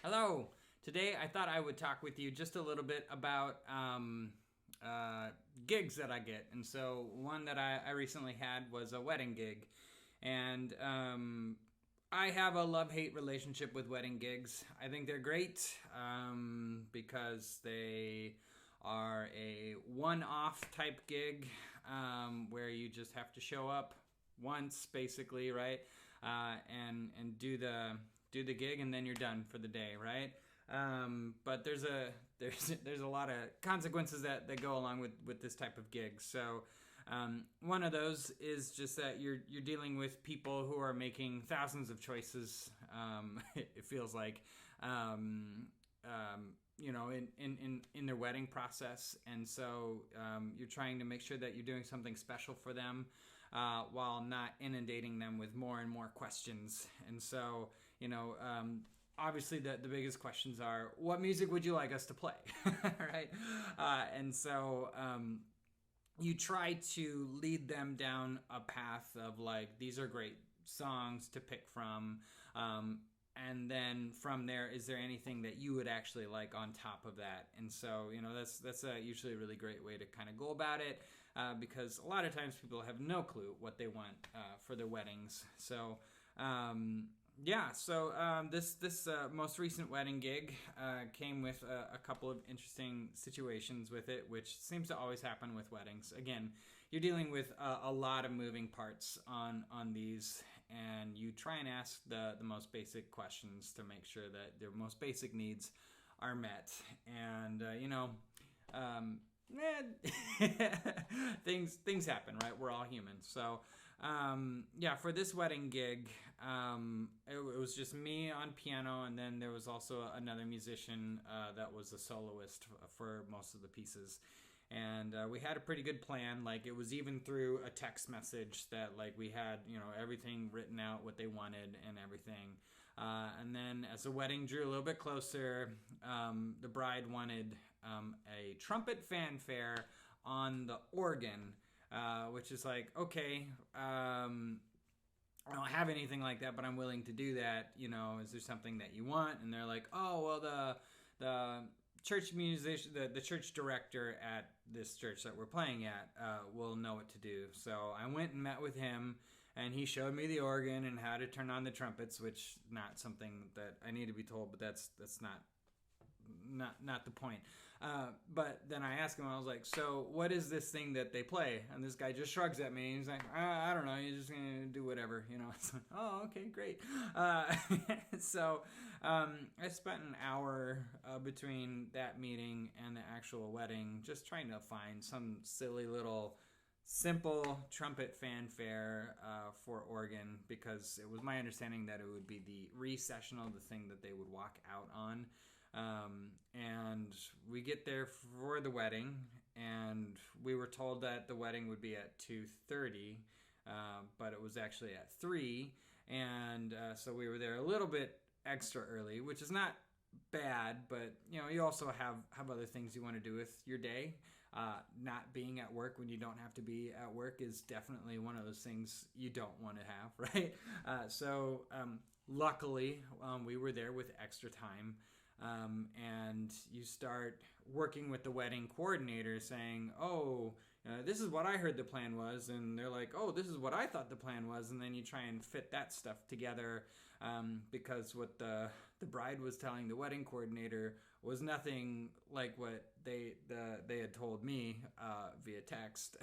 Hello. Today I thought I would talk with you just a little bit about gigs that I get. And so one that I recently had was a wedding gig. And I have a love-hate relationship with wedding gigs. I think they're great because they are a one-off type gig where you just have to show up once, basically, right? And do the gig, and then you're done for the day, right? But there's a lot of consequences that go along with this type of gig. So one of those is just that you're dealing with people who are making thousands of choices. It feels like. In their wedding process, and so you're trying to make sure that you're doing something special for them while not inundating them with more and more questions. And so obviously the biggest questions are, what music would you like us to play? Right? And so you try to lead them down a path of like, these are great songs to pick from, and then from there, is there anything that you would actually like on top of that? And so, that's usually a really great way to kind of go about it, because a lot of times people have no clue what they want for their weddings. So, this most recent wedding gig came with a couple of interesting situations with it, which seems to always happen with weddings. Again, you're dealing with a lot of moving parts on these, and you try and ask the most basic questions to make sure that their most basic needs are met. And things happen, right? We're all human. So for this wedding gig, it was just me on piano, and then there was also another musician that was a soloist for most of the pieces. And we had a pretty good plan. Like, it was even through a text message that, like, we had, everything written out, what they wanted and everything. And then as the wedding drew a little bit closer, the bride wanted a trumpet fanfare on the organ, which is like, okay, I don't have anything like that, but I'm willing to do that. Is there something that you want? And they're like, oh, well, the church musician, the church director at this church that we're playing at will know what to do. So I went and met with him, and he showed me the organ and how to turn on the trumpets, which not something that I need to be told, but that's not the point. But then I asked him, I was like, so what is this thing that they play? And this guy just shrugs at me. He's like, I don't know. You're just going to do whatever. It's like, oh, okay, great. So I spent an hour between that meeting and the actual wedding just trying to find some silly little simple trumpet fanfare for organ, because it was my understanding that it would be the recessional, the thing that they would walk out on. And we get there for the wedding, and we were told that the wedding would be at 2:30, but it was actually at 3, and so we were there a little bit extra early, which is not bad, but you also have other things you want to do with your day. Not being at work when you don't have to be at work is definitely one of those things you don't want to have, right? So luckily we were there with extra time. And you start working with the wedding coordinator saying, oh, this is what I heard the plan was. And they're like, oh, this is what I thought the plan was. And then you try and fit that stuff together, because what the bride was telling the wedding coordinator was nothing like what they had told me via text.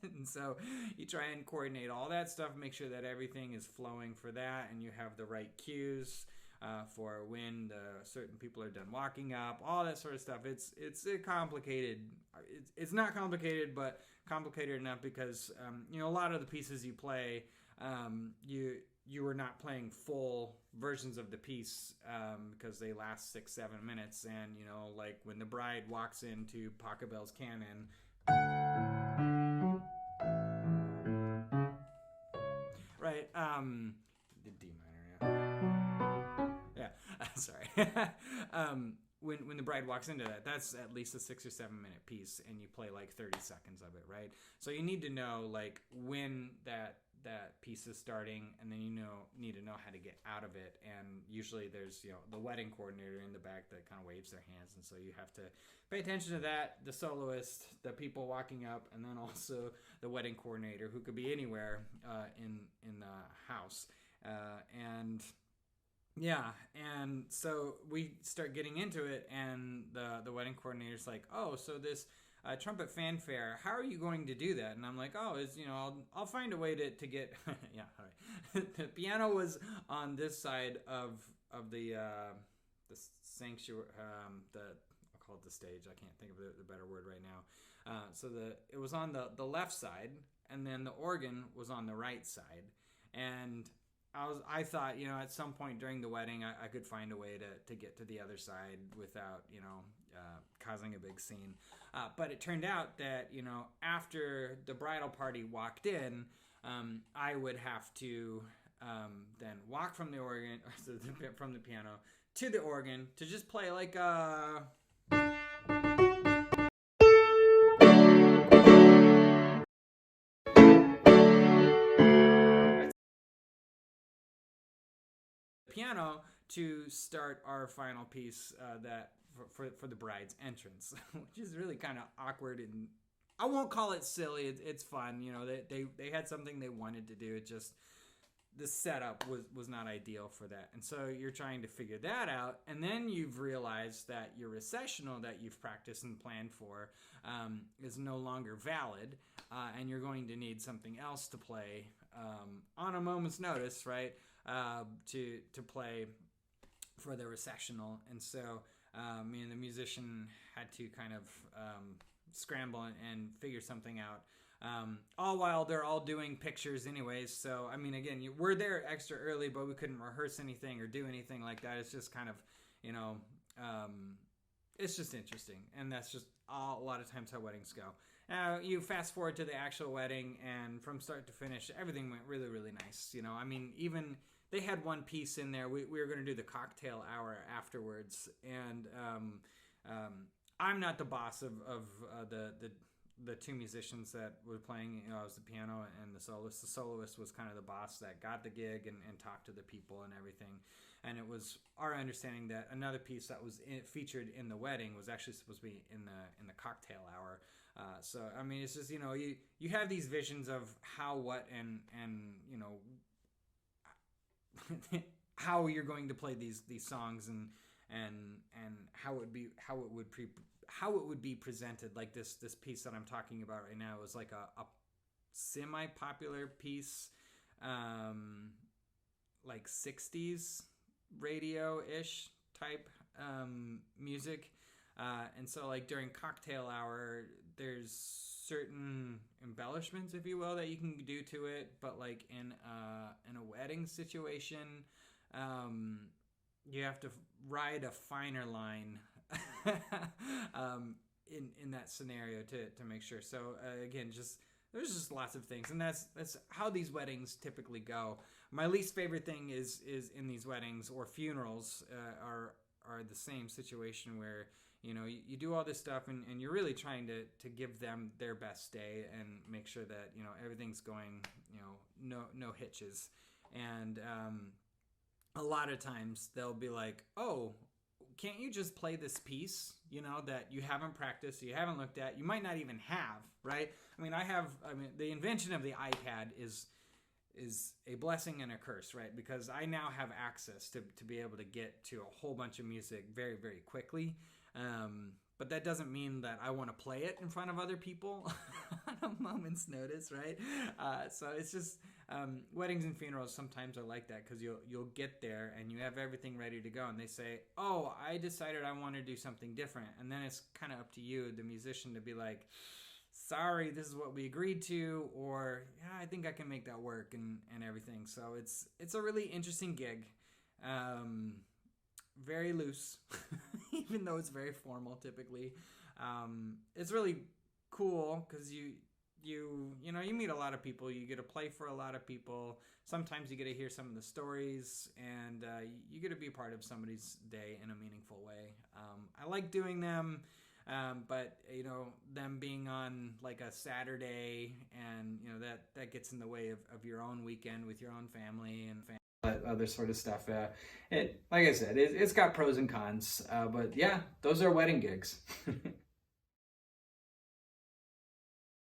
And so you try and coordinate all that stuff, make sure that everything is flowing for that, and you have the right cues for when the certain people are done walking up, all that sort of stuff. It's complicated. It's not complicated, but complicated enough because a lot of the pieces you play, you are not playing full versions of the piece because they last 6-7 minutes, and like when the bride walks into Pachelbel's canon. Right, the D minor, yeah. Sorry. When the bride walks into that, that's at least a 6 or 7 minute piece, and you play like 30 seconds of it, right? So you need to know like when that that piece is starting, and then need to know how to get out of it. And usually there's the wedding coordinator in the back that kind of waves their hands, and so you have to pay attention to that, the soloist, the people walking up, and then also the wedding coordinator, who could be anywhere in the house. And yeah, and so we start getting into it, and the wedding coordinator's like, oh, so this trumpet fanfare, how are you going to do that? And I'm like, oh, I'll find a way to get yeah, all right. The piano was on this side of the sanctuary, I'll call it the stage. I can't think of the better word right now. So it was on the left side, and then the organ was on the right side, and I thought, at some point during the wedding, I could find a way to get to the other side without, causing a big scene. But it turned out that, after the bridal party walked in, I would have to then walk from the organ, from the piano to the organ to just play like a... piano to start our final piece that for the bride's entrance, which is really kind of awkward, and I won't call it silly. It's fun, they had something they wanted to do. It just, the setup was not ideal for that, and so you're trying to figure that out, and then you've realized that your recessional that you've practiced and planned for is no longer valid, and you're going to need something else to play on a moment's notice, right? To play for the recessional. And so me and the musician had to kind of scramble and figure something out, all while they're all doing pictures anyways. So again, we're there extra early, but we couldn't rehearse anything or do anything like that. It's just kind of it's just interesting, and that's just a lot of times how weddings go. Now, you fast forward to the actual wedding, and from start to finish, everything went really, really nice. Even they had one piece in there. We were going to do the cocktail hour afterwards, and I'm not the boss of the two musicians that were playing. I was the piano and the soloist. The soloist was kind of the boss that got the gig and talked to the people and everything. And it was our understanding that another piece that was featured in the wedding was actually supposed to be in the cocktail hour. So it's just you have these visions of how, what, and how you're going to play these songs, and how it would be presented. Like this piece that I'm talking about right now is like a semi-popular piece, like 60s radio-ish type music, and so like during cocktail hour, there's certain embellishments, if you will, that you can do to it, but like in a wedding situation, you have to ride a finer line in that scenario to make sure. So again, there's just lots of things, and that's how these weddings typically go. My least favorite thing is in these weddings or funerals are the same situation where you do all this stuff, and you're really trying to give them their best day and make sure that everything's going no hitches. And a lot of times they'll be like, oh, can't you just play this piece that you haven't practiced, you haven't looked at, you might not even have, right? The invention of the iPad is a blessing and a curse, right? Because I now have access to be able to get to a whole bunch of music very, very quickly. But that doesn't mean that I want to play it in front of other people on a moment's notice, right? So it's just weddings and funerals sometimes are like that, because you'll get there and you have everything ready to go, and they say, oh, I decided I want to do something different. And then it's kind of up to you, the musician, to be like, sorry, this is what we agreed to, or yeah, I think I can make that work, and everything. So it's a really interesting gig. Very loose, even though it's very formal typically. It's really cool because you meet a lot of people. You get to play for a lot of people. Sometimes you get to hear some of the stories, and you get to be part of somebody's day in a meaningful way. I like doing them. But you know, them being on like a Saturday, and you know that gets in the way of your own weekend with your own family and other sort of stuff. It, like I said, it's got pros and cons. But yeah, those are wedding gigs.